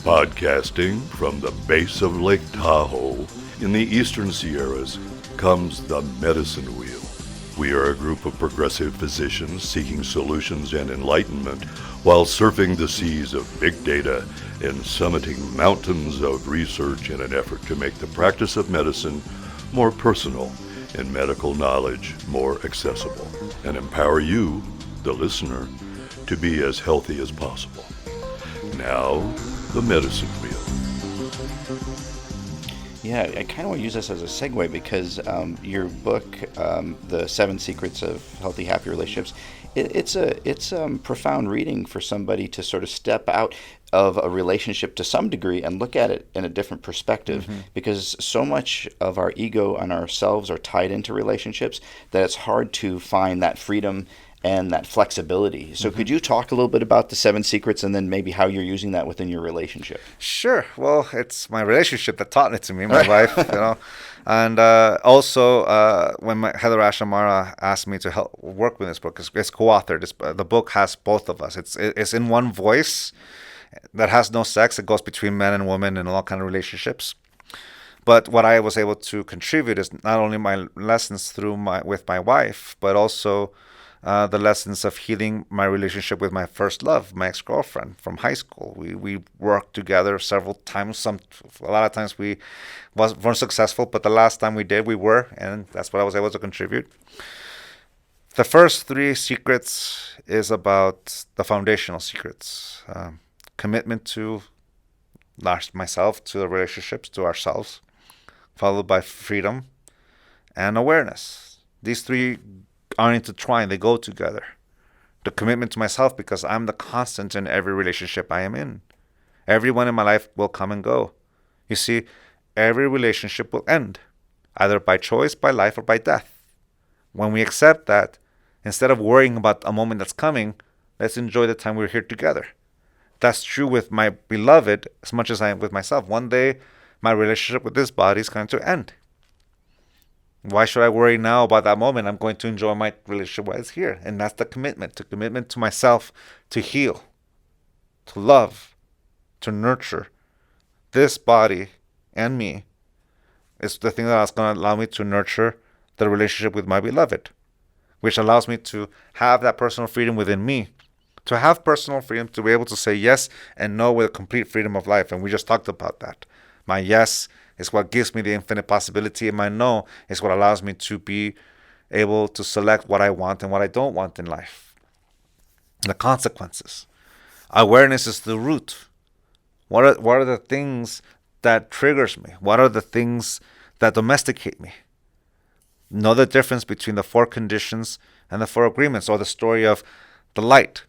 Podcasting from the base of Lake Tahoe in the eastern Sierras comes the Medicine Wheel. We are a group of progressive physicians seeking solutions and enlightenment while surfing the seas of big data and summiting mountains of research in an effort to make the practice of medicine more personal and medical knowledge more accessible, and empower you, the listener, to be as healthy as possible. Now, the Medicine Wheel. Yeah, I kind of want to use this as a segue because your book, The 7 Secrets of Healthy, Happy Relationships, it's profound reading for somebody to sort of step out of a relationship to some degree and look at it in a different perspective, because so much of our ego and ourselves are tied into relationships that it's hard to find that freedom and that flexibility. So could you talk a little bit about the 7 secrets and then maybe how you're using that within your relationship? Sure. Well, it's my relationship that taught it to me, my wife, And also, when HeatherAsh Amara asked me to help work with this book, it's co-authored. The book has both of us. It's in one voice that has no sex. It goes between men and women in all kind of relationships. But what I was able to contribute is not only my lessons with my wife, but also the lessons of healing my relationship with my first love, my ex-girlfriend from high school. We worked together several times. A lot of times we weren't successful, but the last time we did, we were, and that's what I was able to contribute. The first 3 secrets is about the foundational secrets. Commitment to myself, to the relationships, to ourselves, followed by freedom and awareness. These 3 are intertwined. They go together. The commitment to myself, because I'm the constant in every relationship I am in. Everyone in my life will come and go. You see, every relationship will end, either by choice, by life, or by death. When we accept that, instead of worrying about a moment that's coming, let's enjoy the time we're here together. That's true with my beloved as much as I am with myself. One day, my relationship with this body is going to end. Why should I worry now about that moment? I'm going to enjoy my relationship while it's here. And that's the commitment to myself, to heal, to love, to nurture. This body and me is the thing that's going to allow me to nurture the relationship with my beloved, which allows me to have that personal freedom within me, to have personal freedom, to be able to say yes and no with complete freedom of life. And we just talked about that. My yes is what gives me the infinite possibility, and my no is what allows me to be able to select what I want and what I don't want in life. The consequences. Awareness is the root. What are the things that triggers me? What are the things that domesticate me? Know the difference between the 4 conditions and the 4 agreements, or the story of the light.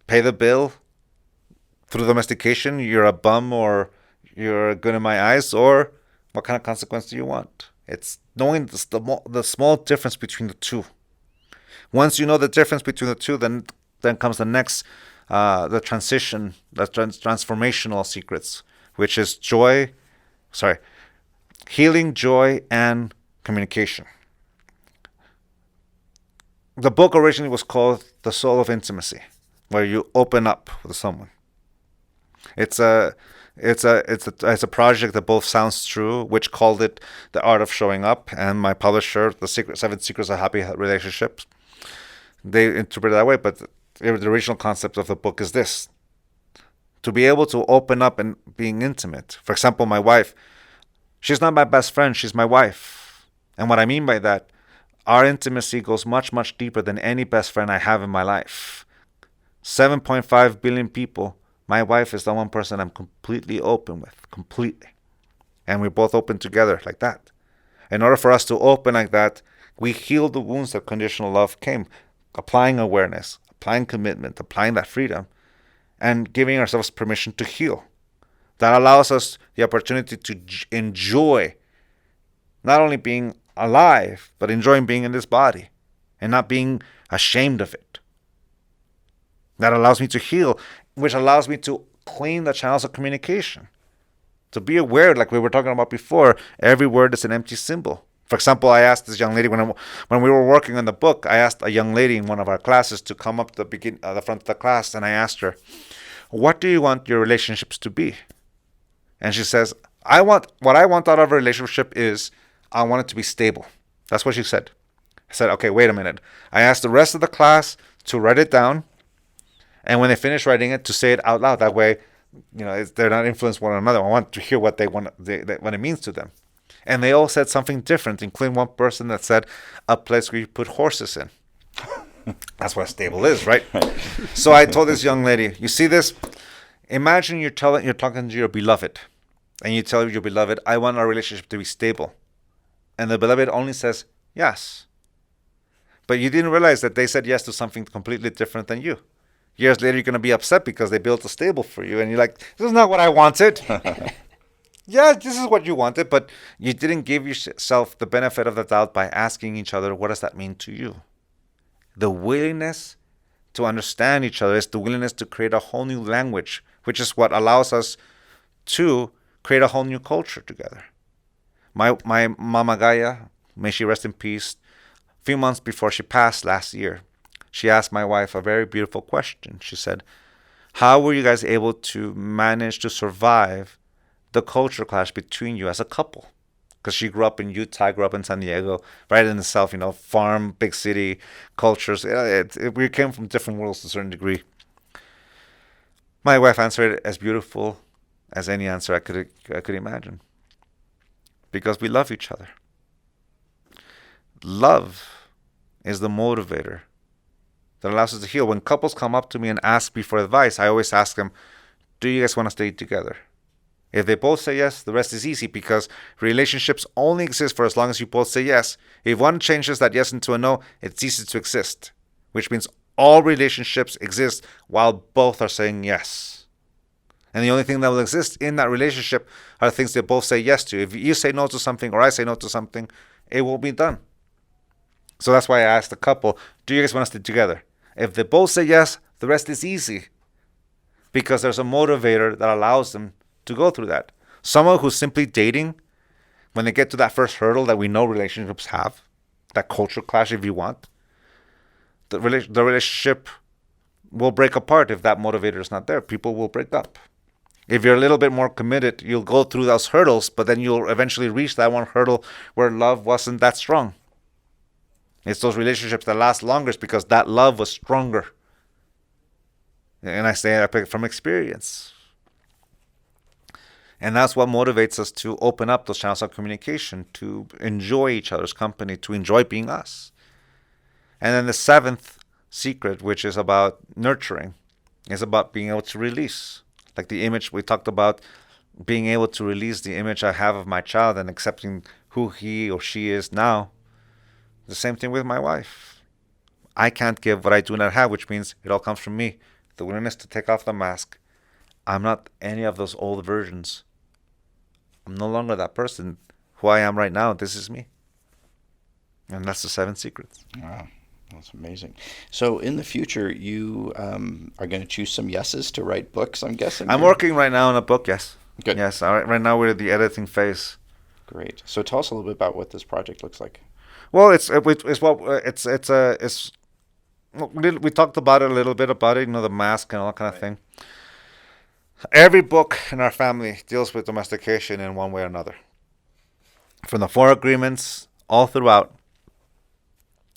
Pay the bill through domestication. You're a bum, or you're good in my eyes, or what kind of consequence do you want? It's knowing the small difference between the 2. Once you know the difference between the 2, then comes the next, the transition, the transformational secrets, which is healing, joy, and communication. The book originally was called The Soul of Intimacy, where you open up with someone. It's a project that both sounds true, which called it The Art of Showing Up, and my publisher, The 7 Secrets of Happy Relationships. They interpret it that way, but the original concept of the book is this: to be able to open up and being intimate. For example, my wife, she's not my best friend, she's my wife. And what I mean by that, our intimacy goes much, much deeper than any best friend I have in my life. 7.5 billion people. My wife is the one person I'm completely open with, completely. And we're both open together like that. In order for us to open like that, we heal the wounds that conditional love came, applying awareness, applying commitment, applying that freedom, and giving ourselves permission to heal. That allows us the opportunity to enjoy not only being alive, but enjoying being in this body and not being ashamed of it. That allows me to heal, which allows me to clean the channels of communication. To be aware, like we were talking about before, every word is an empty symbol. For example, I asked this young lady, when we were working on the book, I asked a young lady in one of our classes to come up to the front of the class, and I asked her, what do you want your relationships to be? And she says, what I want out of a relationship is I want it to be stable. That's what she said. I said, okay, wait a minute. I asked the rest of the class to write it down. And when they finish writing it, to say it out loud. That way, they're not influenced one another. I want to hear what what it means to them. And they all said something different, including one person that said, a place where you put horses in. That's what stable is, right? So I told this young lady, you see this? Imagine you're talking to your beloved. And you tell your beloved, I want our relationship to be stable. And the beloved only says, yes. But you didn't realize that they said yes to something completely different than you. Years later, you're going to be upset because they built a stable for you. And you're like, this is not what I wanted. Yeah, this is what you wanted. But you didn't give yourself the benefit of the doubt by asking each other, what does that mean to you? The willingness to understand each other is the willingness to create a whole new language, which is what allows us to create a whole new culture together. My Mama Gaia, may she rest in peace, a few months before she passed last year, she asked my wife a very beautiful question. She said, how were you guys able to manage to survive the culture clash between you as a couple? Because she grew up in Utah, grew up in San Diego, right in the South, farm, big city cultures. We came from different worlds to a certain degree. My wife answered it as beautiful as any answer I could imagine. Because we love each other. Love is the motivator that allows us to heal. When couples come up to me and ask me for advice, I always ask them, do you guys want to stay together? If they both say yes, the rest is easy, because relationships only exist for as long as you both say yes. If one changes that yes into a no, it ceases to exist, which means all relationships exist while both are saying yes. And the only thing that will exist in that relationship are things they both say yes to. If you say no to something or I say no to something, it will be done. So that's why I asked the couple, do you guys want to stay together? If they both say yes, the rest is easy, because there's a motivator that allows them to go through that. Someone who's simply dating, when they get to that first hurdle that we know relationships have, that culture clash if you want, the relationship will break apart if that motivator is not there. People will break up. If you're a little bit more committed, you'll go through those hurdles, but then you'll eventually reach that one hurdle where love wasn't that strong. It's those relationships that last longest because that love was stronger. And I say that from experience. And that's what motivates us to open up those channels of communication, to enjoy each other's company, to enjoy being us. And then the seventh secret, which is about nurturing, is about being able to release. Like the image we talked about, being able to release the image I have of my child and accepting who he or she is now. The same thing with my wife. I can't give what I do not have, which means it all comes from me. The willingness to take off the mask. I'm not any of those old versions. I'm no longer that person. Who I am right now, this is me. And that's the 7 secrets. Wow, that's amazing. So in the future, you are going to choose some yeses to write books, I'm guessing? I'm working right now on a book, yes. Good. Yes, right now we're at the editing phase. Great. So tell us a little bit about what this project looks like. Well, we talked about it a little bit about it, the mask and all that kind of thing. Every book in our family deals with domestication in one way or another. From the 4 agreements all throughout,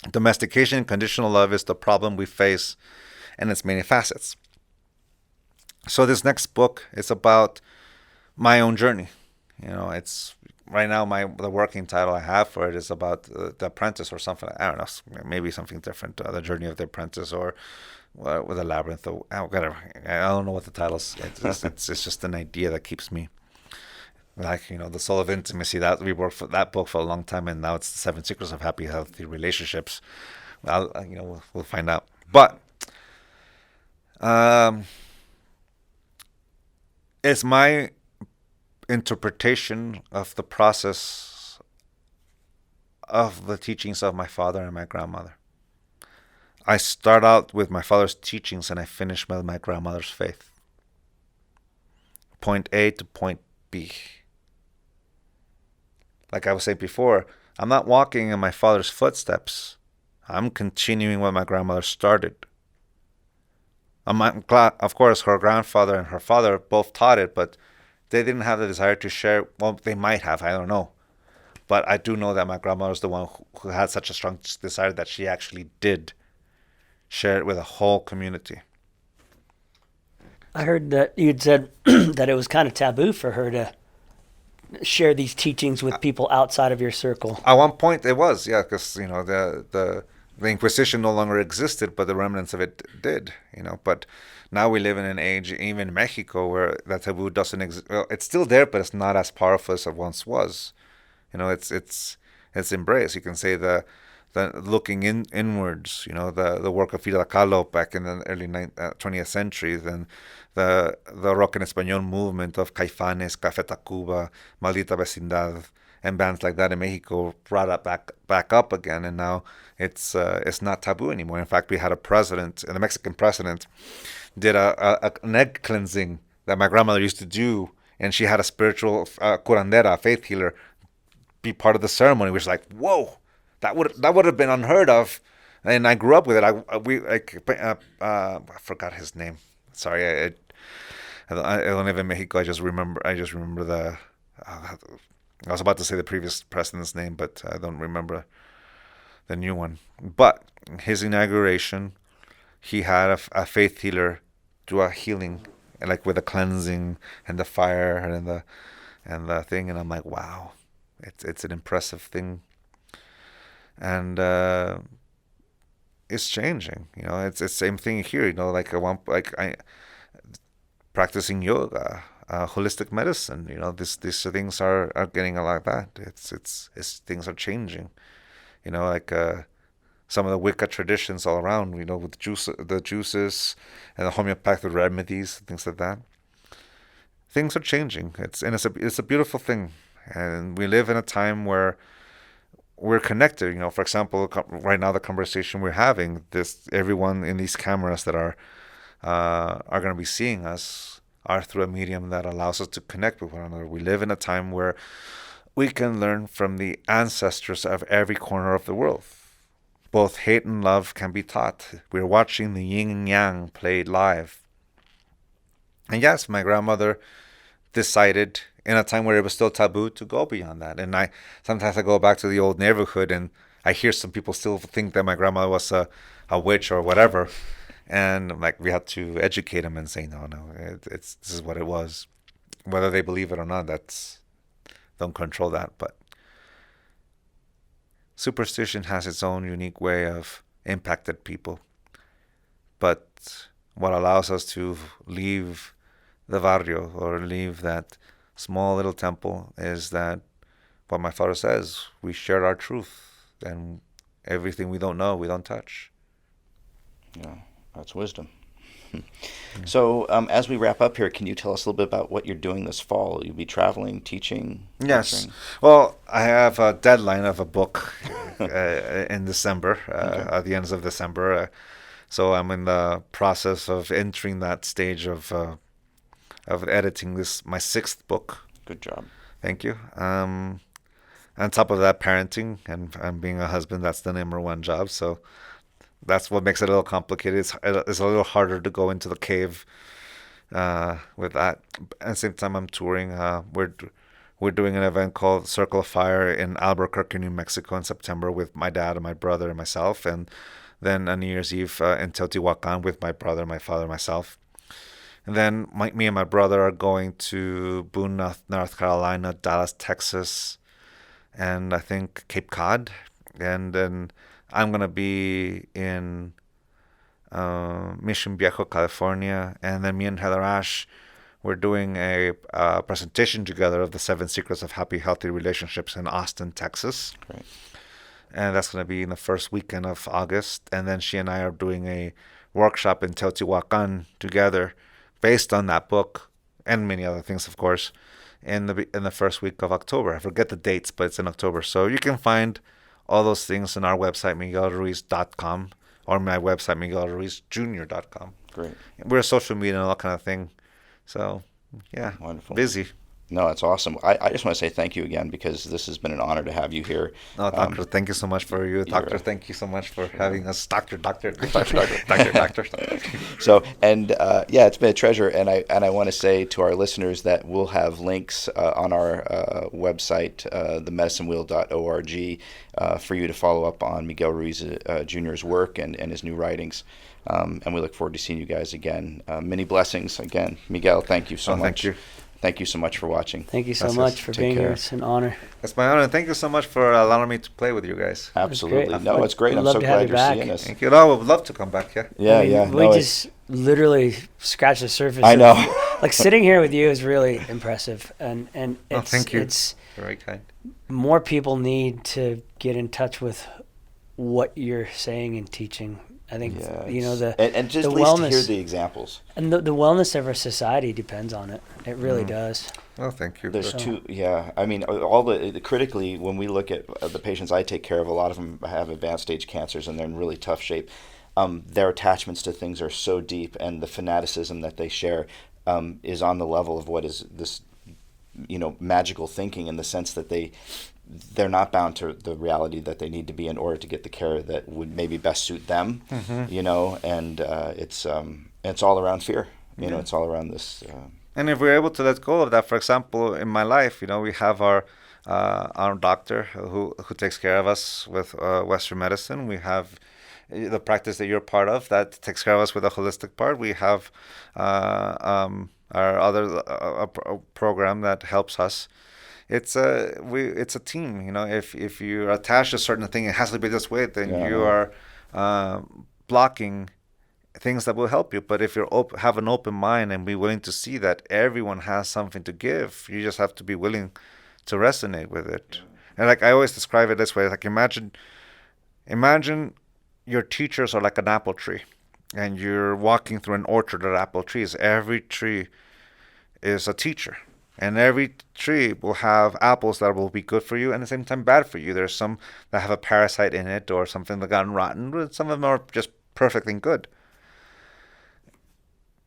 domestication and conditional love is the problem we face and its many facets. So this next book is about my own journey. It's right now the working title I have for it is about the apprentice or something. I don't know, maybe something different. The journey of the apprentice or with a labyrinth or whatever. I don't know what the title is. It's just an idea that keeps me. Like, the soul of intimacy, that we worked for that book for a long time, and now it's the 7 secrets of happy, healthy relationships. We'll find out. But it's my interpretation of the process of the teachings of my father and my grandmother. I start out with my father's teachings and I finish with my grandmother's faith. Point A to point B. Like I was saying before, I'm not walking in my father's footsteps. I'm continuing what my grandmother started. Of course, her grandfather and her father both taught it, but they didn't have the desire to share. Well, they might have, I don't know. But I do know that my grandmother was the one who had such a strong desire that she actually did share it with a whole community. I heard that you'd said that it was kind of taboo for her to share these teachings with people outside of your circle. At one point, it was, yeah, because the Inquisition no longer existed, but the remnants of it did. But now we live in an age, even in Mexico, where that taboo doesn't exist. Well, it's still there, but it's not as powerful as it once was. It's embraced. You can say the looking inwards. The work of Frida Kahlo back in the early 20th century, then the rock en español movement of Caifanes, Café Tacuba, Maldita Vecindad, and bands like that in Mexico brought it back up again, and now it's not taboo anymore. In fact, we had the Mexican president did an egg cleansing that my grandmother used to do, and she had a spiritual curandera, a faith healer, be part of the ceremony, which is like, whoa, that would have been unheard of. And I grew up with it. I forgot his name. Sorry, I don't live in Mexico. I just remember the. I was about to say the previous president's name, but I don't remember the new one. But his inauguration, he had a faith healer do a healing, like with a cleansing and the fire and the thing, and I'm like, wow, it's an impressive thing, and it's changing. It's the same thing here. I practicing yoga. Holistic medicine, these things are getting a lot of that. It's things are changing, some of the Wicca traditions all around, with the juices and the homeopathic remedies, things like that. Things are changing. It's a beautiful thing, and we live in a time where we're connected. For example, right now the conversation we're having, everyone in these cameras that are going to be seeing us are through a medium that allows us to connect with one another. We live in a time where we can learn from the ancestors of every corner of the world. Both hate and love can be taught. We're watching the yin and yang played live. And yes, my grandmother decided in a time where it was still taboo to go beyond that. And sometimes I go back to the old neighborhood and I hear some people still think that my grandmother was a witch or whatever. And we had to educate them and say, no, this is what it was. Whether they believe it or not, don't control that. But superstition has its own unique way of impacted people. But what allows us to leave the barrio or leave that small little temple is that what my father says, we share our truth, and everything we don't know, we don't touch. Yeah. That's wisdom. So as we wrap up here, can you tell us a little bit about what you're doing this fall? You'll be traveling, teaching? Yes. Lecturing? Well, I have a deadline of a book in December, at the end of December. So I'm in the process of entering that stage of editing my 6th book. Good job. Thank you. On top of that, parenting and being a husband, that's the number one job. So that's what makes it a little complicated. It's a little harder to go into the cave with that. At the same time, I'm touring. We're doing an event called Circle of Fire in Albuquerque, New Mexico in September with my dad and my brother and myself. And then on New Year's Eve in Teotihuacan with my brother, my father, myself. And then me and my brother are going to Boone, North Carolina, Dallas, Texas, and I think Cape Cod. And then I'm going to be in Mission Viejo, California. And then me and HeatherAsh, we're doing a presentation together of the 7 Secrets of Happy, Healthy Relationships in Austin, Texas. Great. And that's going to be in the first weekend of August. And then she and I are doing a workshop in Teotihuacan together based on that book and many other things, of course, in the first week of October. I forget the dates, but it's in October. So you can find all those things on our website, miguelruiz.com, or my website, miguelruizjr.com. Great. We're a social media and all that kind of thing. So, yeah, Wonderful. busy. No, it's awesome. I just want to say thank you again, because this has been an honor to have you here. No, Doctor, thank you so much for you. Doctor, a- thank you so much for having us. Doctor. Doctor. So, and yeah, it's been a treasure. And I want to say to our listeners that we'll have links on our website, themedicinewheel.org, for you to follow up on Miguel Ruiz Jr.'s work and his new writings. And we look forward to seeing you guys again. Many blessings again. Miguel, thank you so much. Thank you. Thank you so much for watching. Thank you so Gracias. much for Take being care. here. It's an honor. It's my honor. Thank you so much for allowing me to play with you guys. Absolutely. great. No, it's great. We'd I'm love so to have glad you you're back. seeing us. Thank you. No, I would love to come back. Yeah. Yeah, I mean, yeah. We No, just literally scratched the surface. I know. Like sitting here with you is really impressive, and Oh, it's, thank you. it's Very kind. more people need to get in touch with what you're saying and teaching. I think Yeah, you know it's- the and just the at least to wellness hear the examples. and the wellness of our society depends on it. It really does. Oh, thank you. There's So- two, yeah. I mean, all the critically, when we look at the patients I take care of, a lot of them have advanced stage cancers and they're in really tough shape. Their attachments to things are so deep, and the fanaticism that they share is on the level of what is this, magical thinking, in the sense that they're not bound to the reality that they need to be in order to get the care that would maybe best suit them, and it's all around fear. It's all around this. And if we're able to let go of that, for example, in my life, we have our doctor who takes care of us with Western medicine. We have the practice that you're part of that takes care of us with a holistic part. We have our other program that helps us. It's a team. If you're attached to a certain thing, it has to be this way. Then you are blocking things that will help you. But if you have an open mind and be willing to see that everyone has something to give, you just have to be willing to resonate with it. And like I always describe it this way: like imagine your teachers are like an apple tree, and you're walking through an orchard of apple trees. Every tree is a teacher. And every tree will have apples that will be good for you and at the same time bad for you. There's some that have a parasite in it or something that got rotten, but some of them are just perfectly good.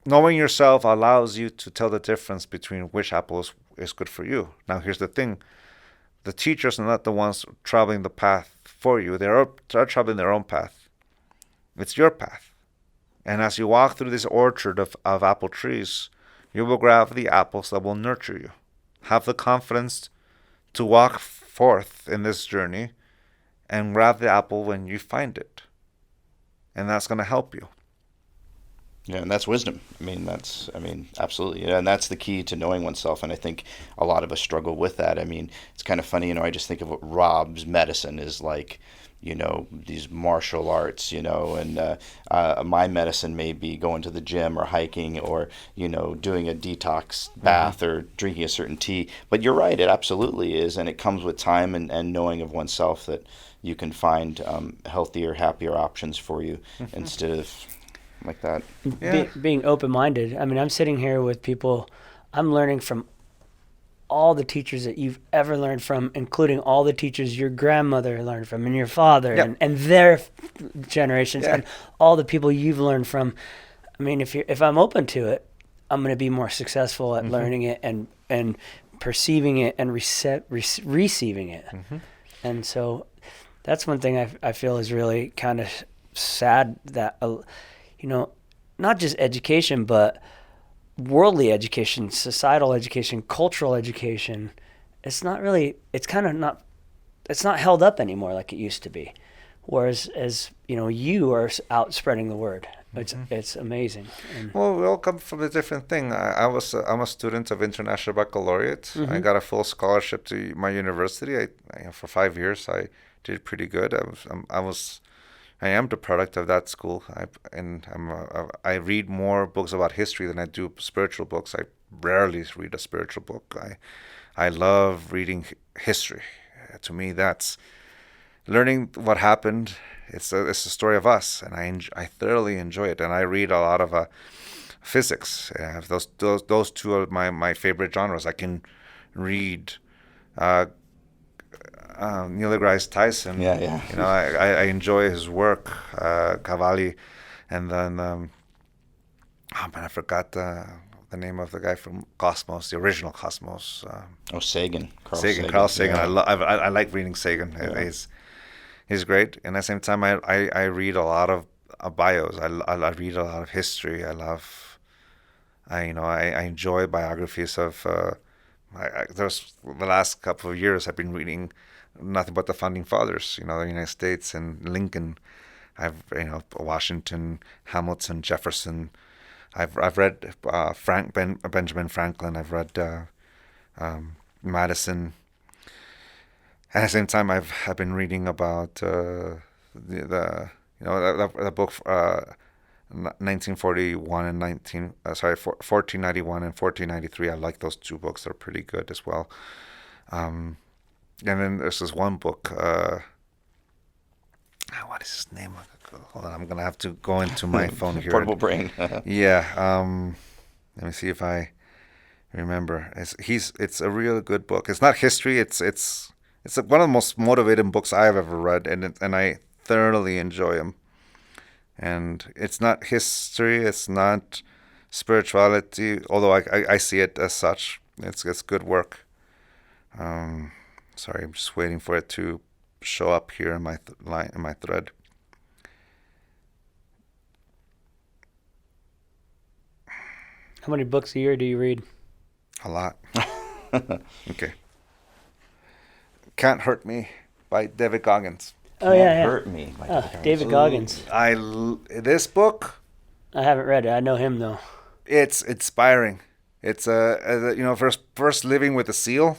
Knowing yourself allows you to tell the difference between which apple is good for you. Now, here's the thing. The teachers are not the ones traveling the path for you. They're traveling their own path. It's your path. And as you walk through this orchard of apple trees, you will grab the apples that will nurture you. Have the confidence to walk forth in this journey and grab the apple when you find it. And that's going to help you. Yeah, and that's wisdom. Absolutely. Yeah, and that's the key to knowing oneself. And I think a lot of us struggle with that. It's kind of funny, I just think of what Rob's medicine is like, these martial arts, and my medicine may be going to the gym or hiking or, doing a detox bath or drinking a certain tea. But you're right, it absolutely is. And it comes with time and knowing of oneself that you can find healthier, happier options for you instead of like that. Yeah. Being open-minded. I'm sitting here with people. I'm learning from all the teachers that you've ever learned from, including all the teachers your grandmother learned from and your father and their generations and all the people you've learned from. If I'm open to it, I'm going to be more successful at learning it and perceiving it and receiving it. And so that's one thing I feel is really kind of sad that, not just education, but worldly education, societal education, cultural education, it's not held up anymore like it used to be. Whereas you are out spreading the word. It's amazing. Well, we all come from a different thing. I'm a student of International Baccalaureate. I got a full scholarship to my university. For 5 years, I did pretty good. I am the product of that school. I read more books about history than I do spiritual books. I rarely read a spiritual book. I love reading history. To me, that's learning what happened. It's a story of us, and I thoroughly enjoy it. And I read a lot of physics. Those two are my favorite genres. I can read Neil deGrasse Tyson. Yeah. I enjoy his work, Cavalli, and then I forgot the name of the guy from Cosmos, the original Cosmos. Sagan. Carl Sagan. Yeah. I like reading Sagan. Yeah. He's great. And at the same time, I read a lot of bios. I read a lot of history. I enjoy biographies of. There's the last couple of years I've been reading nothing but the founding fathers. The United States and Lincoln. I've Washington, Hamilton, Jefferson. I've read Benjamin Franklin. I've read Madison. At the same time, I've been reading about the book 1941 and 1491 and 1493. I like those two books. They're pretty good as well. And then there's this one book. What is his name? Hold on, I'm gonna have to go into my phone here. Portable brain. Yeah. Let me see if I remember. It's a really good book. It's not history. It's one of the most motivating books I've ever read, and I thoroughly enjoy them. And it's not history. It's not spirituality, although I see it as such. It's good work. Sorry, I'm just waiting for it to show up here in my thread. How many books a year do you read? A lot. Okay. Can't Hurt Me by David Goggins. Oh, yeah. Hurt Me. David Goggins. This book, I haven't read it. I know him, though. it's inspiring. It's first Living with a Seal.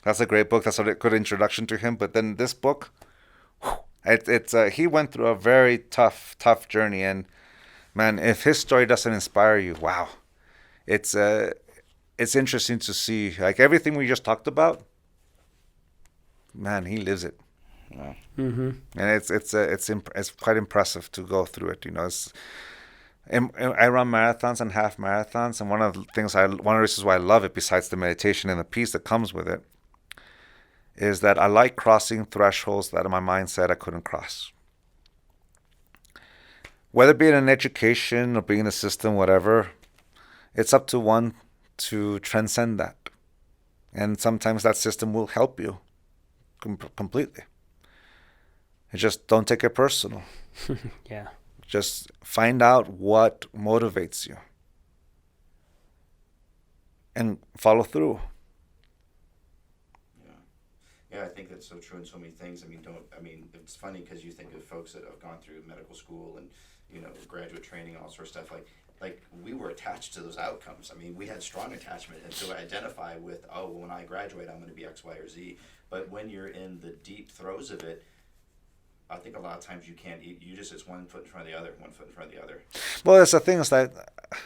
That's a great book. That's a good introduction to him. But then this book, he went through a very tough journey. And man, if his story doesn't inspire you, wow, it's interesting to see. Like everything we just talked about, man, he lives it. Wow. Mm-hmm. And it's quite impressive to go through it. I run marathons and half marathons, and one of the reasons why I love it, besides the meditation and the peace that comes with it, is that I like crossing thresholds that in my mind said I couldn't cross. Whether it be in education or being in the system, whatever, it's up to one to transcend that. And sometimes that system will help you completely. You just don't take it personal. Yeah. Just find out what motivates you and follow through. Yeah, I think that's so true in so many things. It's funny because you think of folks that have gone through medical school and, graduate training, all sorts of stuff. Like we were attached to those outcomes. We had strong attachment, and so identify with, when I graduate, I'm going to be X, Y, or Z. But when you're in the deep throes of it, I think a lot of times you can't eat. It's 1 foot in front of the other, 1 foot in front of the other. Well, that's the thing is that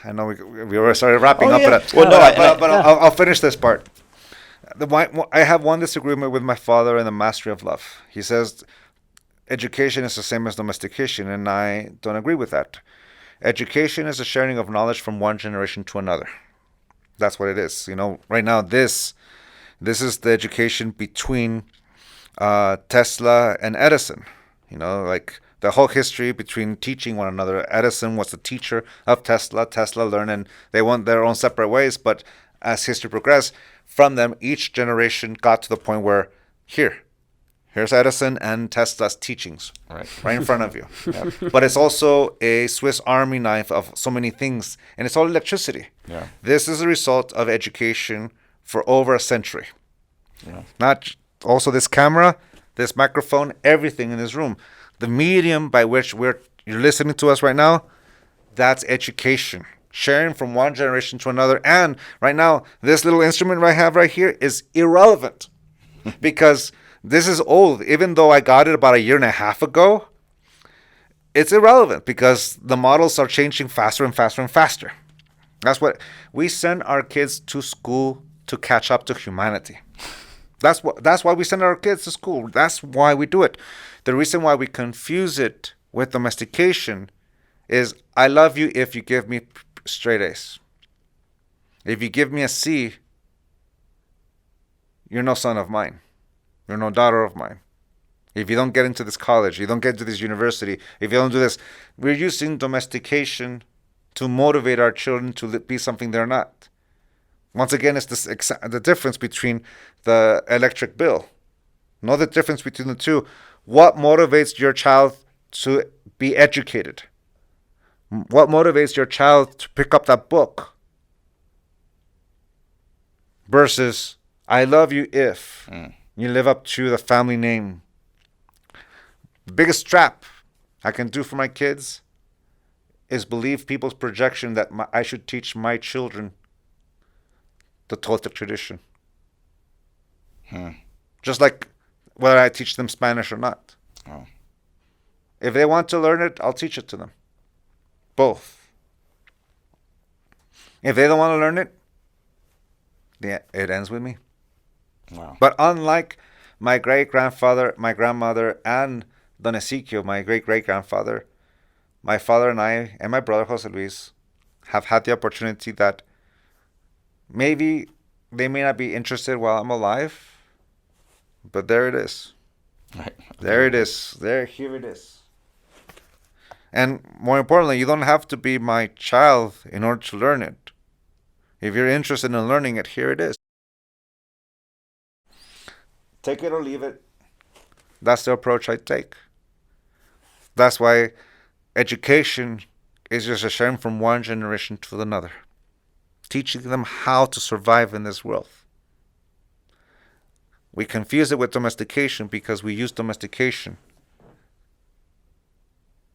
I know we already started wrapping up, yeah. but I'll finish this part. I have one disagreement with my father in the mastery of love. He says education is the same as domestication, and I don't agree with that. Education is the sharing of knowledge from one generation to another. That's what it is. Right now this is the education between Tesla and Edison. Like the whole history between teaching one another. Edison was the teacher of Tesla. Tesla learned, and they went their own separate ways. But as history progressed, from them, each generation got to the point where here's Edison and Tesla's teachings right in front of you. Yep. But it's also a Swiss Army knife of so many things, and it's all electricity. Yeah. This is a result of education for over a century. Yeah. Not also this camera, this microphone, everything in this room. The medium by which you're listening to us right now, that's education. Sharing from one generation to another. And right now, this little instrument I have right here is irrelevant because this is old. Even though I got it about a year and a half ago, it's irrelevant because the models are changing faster and faster and faster. That's what we send our kids to school to catch up to humanity. That's why we send our kids to school. That's why we do it. The reason why we confuse it with domestication is I love you if you give me straight A's. If you give me a C, you're no son of mine. You're no daughter of mine. If you don't get into this college, you don't get into this university, if you don't do this, we're using domestication to motivate our children to be something they're not. Once again, it's the difference between the electric bill. Know the difference between the two. What motivates your child to be educated? What motivates your child to pick up that book? Versus, I love you if you live up to the family name. The biggest trap I can do for my kids is believe people's projection that I should teach my children the Toltec tradition. Just like whether I teach them Spanish or not. Oh. If they want to learn it, I'll teach it to them. Both. If they don't want to learn it, yeah, it ends with me. Wow. But unlike my great-grandfather, my grandmother, and Don Ezequiel, my great-great-grandfather, my father and I, and my brother Jose Luis, have had the opportunity that maybe they may not be interested while I'm alive, but there it is. Right. There it is. Here it is. And more importantly, you don't have to be my child in order to learn it. If you're interested in learning it, here it is. Take it or leave it. That's the approach I take. That's why education is just a sharing from one generation to another. Teaching them how to survive in this world. We confuse it with domestication because we use domestication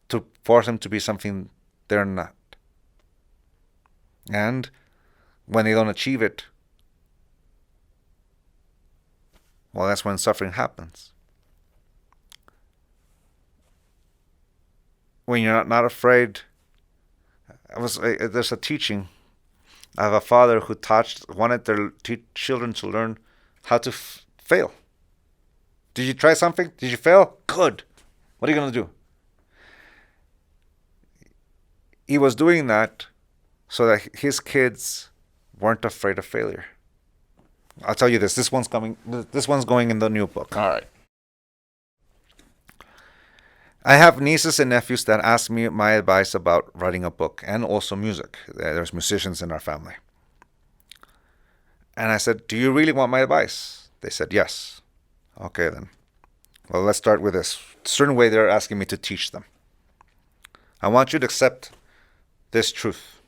to force them to be something they're not. And when they don't achieve it, well, that's when suffering happens. When you're not afraid, there's a teaching. I have a father who wanted their children to learn how to fail. Did you try something? Did you fail? Good. What are you going to do? He was doing that so that his kids weren't afraid of failure. I'll tell you this. This one's going in the new book. All right. I have nieces and nephews that ask me my advice about writing a book and also music. There's musicians in our family. And I said, do you really want my advice? They said, yes. Okay, then. Well, let's start with this. A certain way they're asking me to teach them. I want you to accept this truth.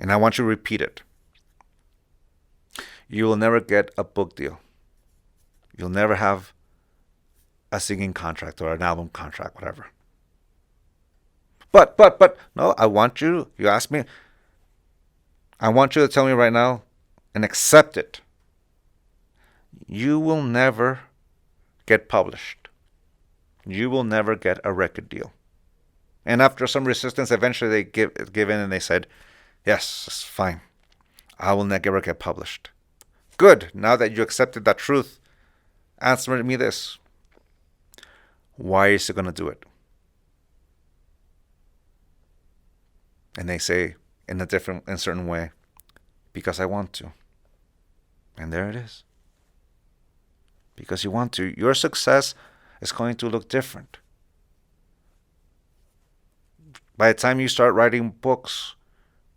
And I want you to repeat it. You will never get a book deal. You'll never have a singing contract or an album contract, whatever. But, no, you asked me, I want you to tell me right now and accept it. You will never get published. You will never get a record deal. And after some resistance, eventually they give in and they said, yes, it's fine. I will never get published. Good. Now that you accepted that truth, answer me this. Why is he going to do it? And they say in a certain way, because I want to. And there it is. Because you want to. Your success is going to look different. By the time you start writing books,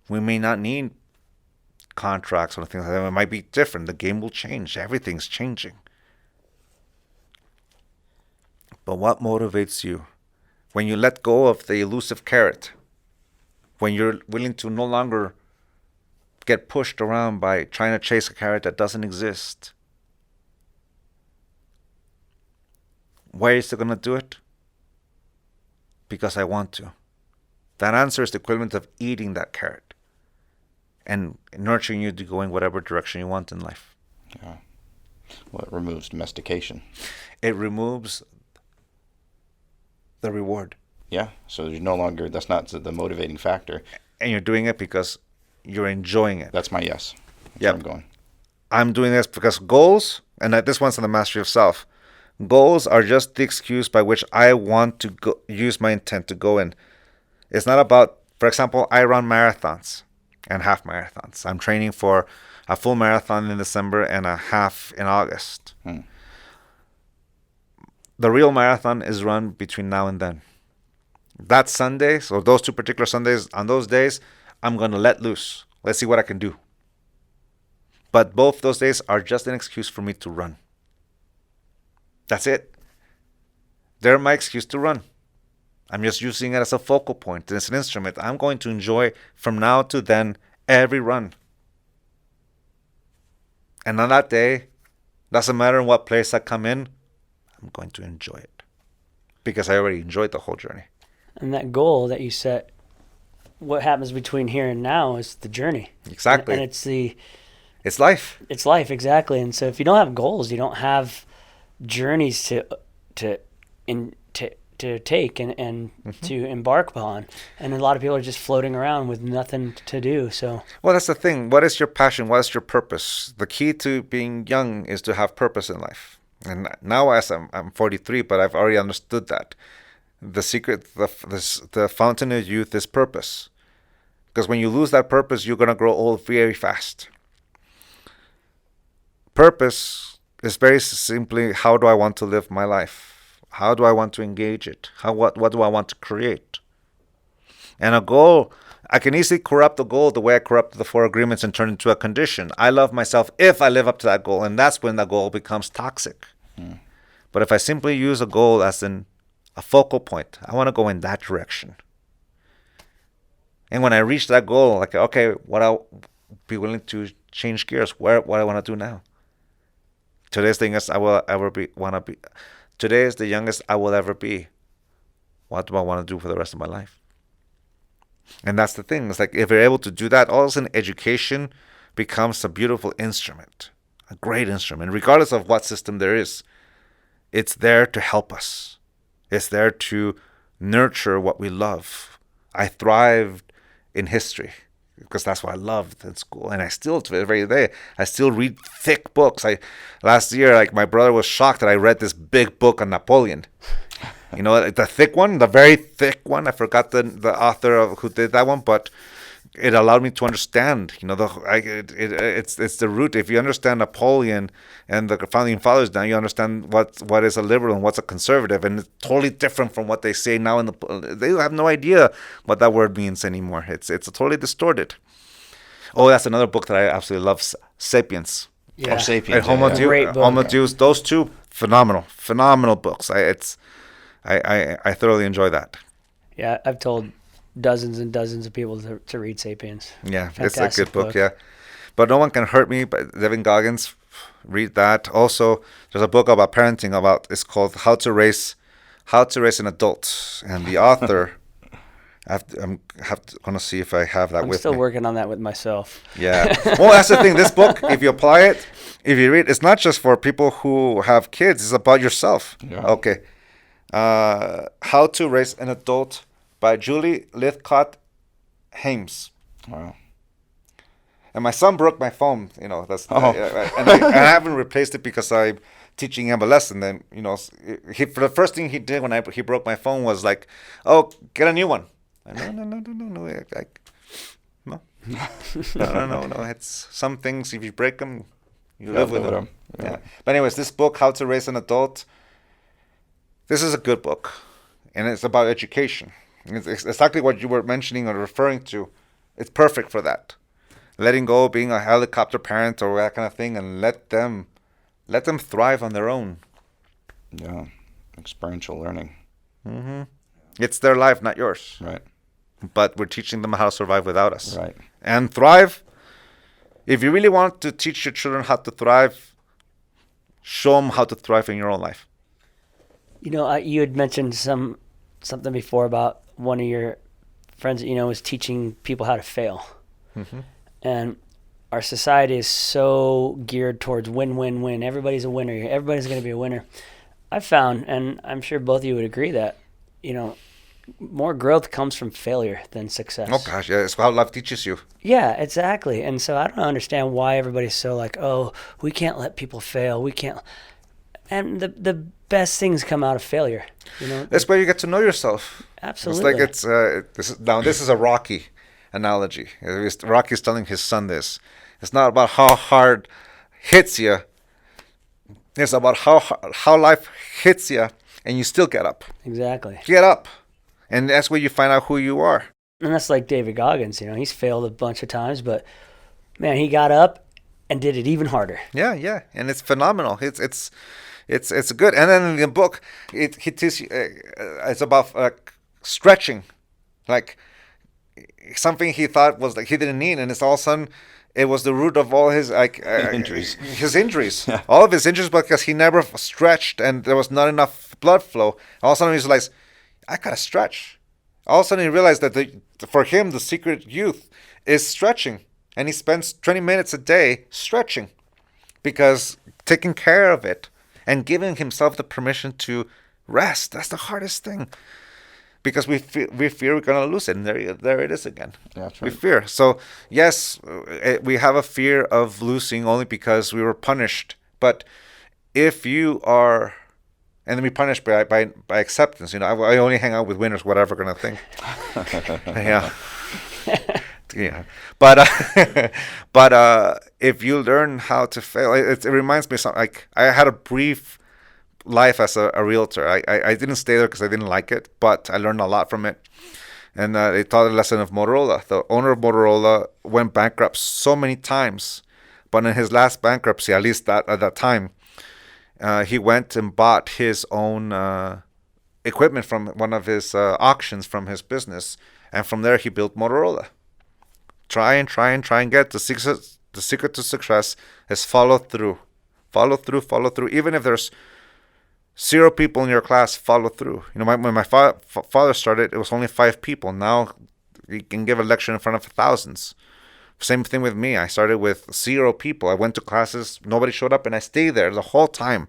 we may not need contracts or things like that. It might be different. The game will change. Everything's changing. But what motivates you? When you let go of the elusive carrot, when you're willing to no longer get pushed around by trying to chase a carrot that doesn't exist, why is it going to do it? Because I want to. That answer is the equivalent of eating that carrot and nurturing you to go in whatever direction you want in life. Yeah. Well, it removes domestication. It removes the reward. Yeah. So you're no longer, that's not the motivating factor. And you're doing it because you're enjoying it. That's my yes. That's Yep. where I'm going. I'm doing this because goals, and this one's on the mastery of self, goals are just the excuse by which I want to use my intent to go in. It's not about, for example, I run marathons and half marathons. I'm training for a full marathon in December and a half in August. The real marathon is run between now and then. That Sunday, so those 2 particular Sundays, on those days, I'm going to let loose. Let's see what I can do. But both those days are just an excuse for me to run. That's it. They're my excuse to run. I'm just using it as a focal point. It's an instrument. I'm going to enjoy from now to then every run. And on that day, doesn't matter in what place I come in, I'm going to enjoy it. Because I already enjoyed the whole journey. And that goal that you set, what happens between here and now is the journey. Exactly. And it's life. It's life, exactly. And so if you don't have goals, you don't have journeys to take and to embark upon. And a lot of people are just floating around with nothing to do. So well, that's the thing. What is your passion? What is your purpose? The key to being young is to have purpose in life. And now, as I'm 43, but I've already understood that the secret, the fountain of youth is purpose. Because when you lose that purpose, you're going to grow old very fast. Purpose is very simply, how do I want to live my life? How do I want to engage it? What do I want to create? And a goal, I can easily corrupt the goal the way I corrupted the 4 agreements and turn it into a condition. I love myself if I live up to that goal, and that's when the goal becomes toxic. But if I simply use a goal as a focal point, I want to go in that direction. And when I reach that goal, like, okay, what I'll be willing to change gears, what I want to do now. Today's the youngest I will ever want to be. Today is the youngest I will ever be. What do I want to do for the rest of my life? And that's the thing. It's like if you're able to do that, all of a sudden education becomes a beautiful instrument, a great instrument, regardless of what system there is. It's there to help us. It's there to nurture what we love. I thrived in history because that's what I loved in school, and I still to this very day I still read thick books. Last year, like, my brother was shocked that I read this big book on Napoleon. You know, the thick one, the very thick one. I forgot the author of who did that one, but it allowed me to understand. You know, it's the root. If you understand Napoleon and the founding fathers, now you understand what is a liberal and what's a conservative, and it's totally different from what they say now. They have no idea what that word means anymore. It's totally distorted. Oh, that's another book that I absolutely love, 'Sapiens. yeah, Oh, Sapiens. Homo Great book. Homo Deus. Those 2 phenomenal books. I thoroughly enjoy that. yeah, I've told dozens and dozens of people to read *Sapiens*. Yeah, Fantastic it's a good book. Yeah, but No One Can Hurt Me by Devin Goggins. Read that. Also, there's a book about parenting. It's called How to Raise an Adult, and the author. I'm gonna see if I have that I'm with still me. working on that with myself. Yeah. Well, that's the thing. This book, if you apply it, if you read, it's not just for people who have kids. It's about yourself. Yeah. Okay. How to Raise an Adult by Julie Lythcott-Hames. Wow. And my son broke my phone. You know, that's Oh. and I haven't replaced it because I'm teaching him a lesson. Then, you know, for the first thing he did when he broke my phone was like, "Oh, get a new one." No. No. It's some things, if you break them, you live with them. Yeah. But anyways, this book, How to Raise an Adult, this is a good book, and it's about education. It's exactly what you were mentioning or referring to. It's perfect for that. Letting go, being a helicopter parent or that kind of thing, and let them thrive on their own. Yeah. Experiential learning. Mm-hmm. It's their life, not yours. Right. But we're teaching them how to survive without us. Right. And thrive. If you really want to teach your children how to thrive, show them how to thrive in your own life. You know, you had mentioned something before about one of your friends that you know was teaching people how to fail. Mm-hmm. And our society is so geared towards win. Everybody's a winner. Everybody's going to be a winner. I found, and I'm sure both of you would agree, that, you know, more growth comes from failure than success. Oh gosh, yeah, it's how life teaches you. Yeah, exactly. And so I don't understand why everybody's so like, oh, we can't let people fail. We can't. And the best things come out of failure. You know, That's where you get to know yourself. absolutely. It's like this is a Rocky analogy. Rocky's telling his son this. It's not about how hard hits you. It's about how life hits you and you still get up. Exactly. Get up. And that's where you find out who you are. And that's like David Goggins, he's failed a bunch of times, but man, he got up and did it even harder. Yeah, and it's phenomenal. It's good. And then in the book, he teaches you, it's about stretching, like something he thought was like he didn't need, and it's all of a sudden it was the root of all his injuries. His injuries, all of his injuries, because he never stretched, and there was not enough blood flow. All of a sudden he realized, I gotta stretch. All of a sudden he realized that for him the secret youth is stretching, and he spends 20 minutes a day stretching, because taking care of it and giving himself the permission to rest, that's the hardest thing. Because we fear we're going to lose it, and there it is again. Yeah, that's right. We fear. So, yes, we have a fear of losing only because we were punished. But if you are, and then we punish by acceptance, I only hang out with winners, whatever going to think. Yeah. Yeah. But if you learn how to fail, it reminds me of something. Like, I had a brief life as a realtor. I didn't stay there because I didn't like it, but I learned a lot from it. And they taught a lesson of Motorola. The owner of Motorola went bankrupt so many times, but in his last bankruptcy, at least at that time, he went and bought his own equipment from one of his auctions from his business, and from there he built Motorola. Try and get the secret to success is follow through. Even if there's 0 people in your class, follow through. When my father started, it was only 5 people. Now you can give a lecture in front of thousands. Same thing with me. I started with 0 people. I went to classes, nobody showed up, and I stayed there the whole time.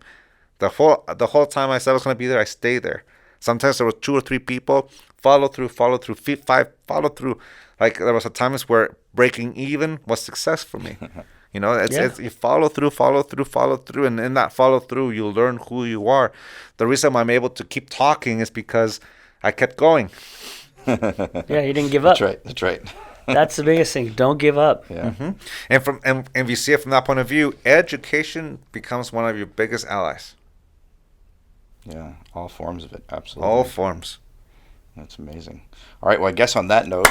The whole time I said I was going to be there, I stayed there. Sometimes there were 2 or 3 people. Follow through. 5, follow through. Like, there was a times where breaking even was success for me. It's you follow through, and in that follow through, you learn who you are. The reason I'm able to keep talking is because I kept going. Yeah, you didn't give up. That's right. That's the biggest thing. Don't give up. Yeah. Mm-hmm. And if you see it from that point of view, education becomes one of your biggest allies. Yeah, all forms of it, absolutely. All forms. That's amazing. All right, well, I guess on that note,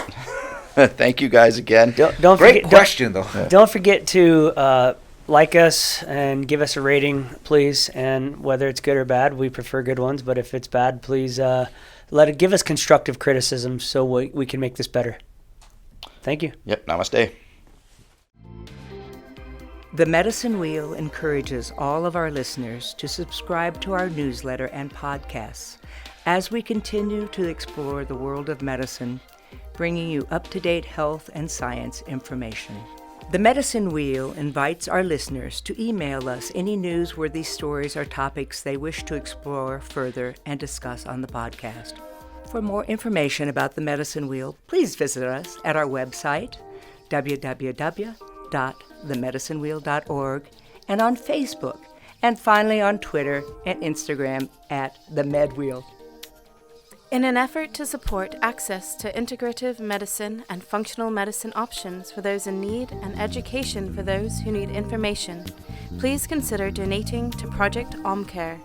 thank you guys again. Don't Great forget, question, though. Don't forget to like us and give us a rating, please. And whether it's good or bad, we prefer good ones. But if it's bad, please give us constructive criticism so we can make this better. Thank you. Yep, namaste. The Medicine Wheel encourages all of our listeners to subscribe to our newsletter and podcasts as we continue to explore the world of medicine, bringing you up-to-date health and science information. The Medicine Wheel invites our listeners to email us any newsworthy stories or topics they wish to explore further and discuss on the podcast. For more information about the Medicine Wheel, please visit us at our website, www.themedicinewheel.org, and on Facebook, and finally on Twitter and Instagram at The Med Wheel. In an effort to support access to integrative medicine and functional medicine options for those in need and education for those who need information, please consider donating to Project OmCare,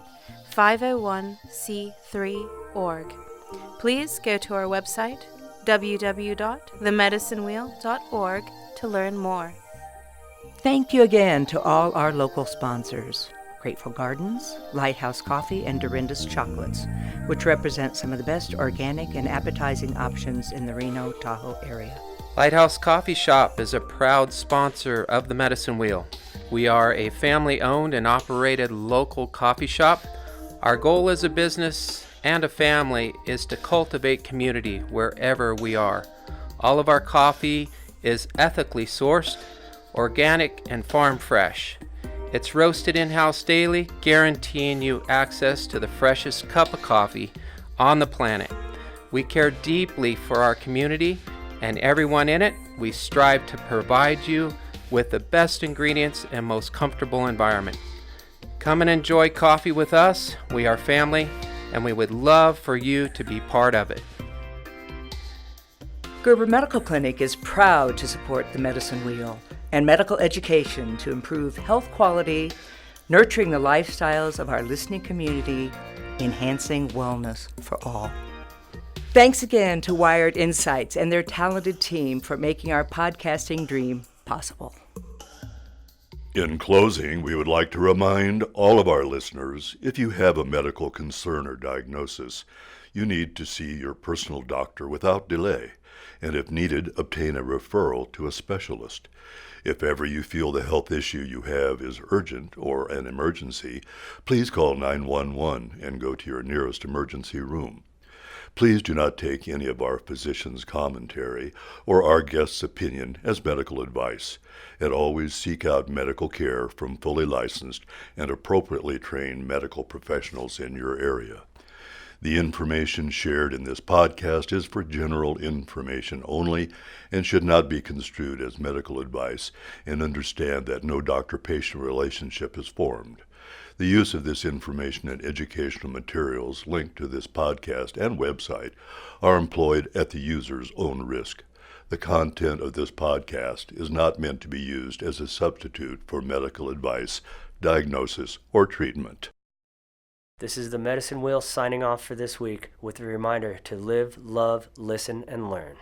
501c3.org. Please go to our website, www.themedicinewheel.org, to learn more. Thank you again to all our local sponsors, Grateful Gardens, Lighthouse Coffee, and Dorinda's Chocolates, which represent some of the best organic and appetizing options in the Reno, Tahoe area. Lighthouse Coffee Shop is a proud sponsor of the Medicine Wheel. We are a family-owned and operated local coffee shop. Our goal as a business and a family is to cultivate community wherever we are. All of our coffee is ethically sourced, organic, and farm fresh. It's roasted in-house daily, guaranteeing you access to the freshest cup of coffee on the planet. We care deeply for our community and everyone in it. We strive to provide you with the best ingredients and most comfortable environment. Come and enjoy coffee with us. We are family, and we would love for you to be part of it. Gerber Medical Clinic is proud to support the Medicine Wheel and medical education to improve health quality, nurturing the lifestyles of our listening community, enhancing wellness for all. Thanks again to Wired Insights and their talented team for making our podcasting dream possible. In closing, we would like to remind all of our listeners, if you have a medical concern or diagnosis, you need to see your personal doctor without delay, and if needed, obtain a referral to a specialist. If ever you feel the health issue you have is urgent or an emergency, please call 911 and go to your nearest emergency room. Please do not take any of our physicians' commentary or our guests' opinion as medical advice, and always seek out medical care from fully licensed and appropriately trained medical professionals in your area. The information shared in this podcast is for general information only and should not be construed as medical advice, and understand that no doctor-patient relationship is formed. The use of this information and educational materials linked to this podcast and website are employed at the user's own risk. The content of this podcast is not meant to be used as a substitute for medical advice, diagnosis, or treatment. This is the Medicine Wheel signing off for this week with a reminder to live, love, listen, and learn.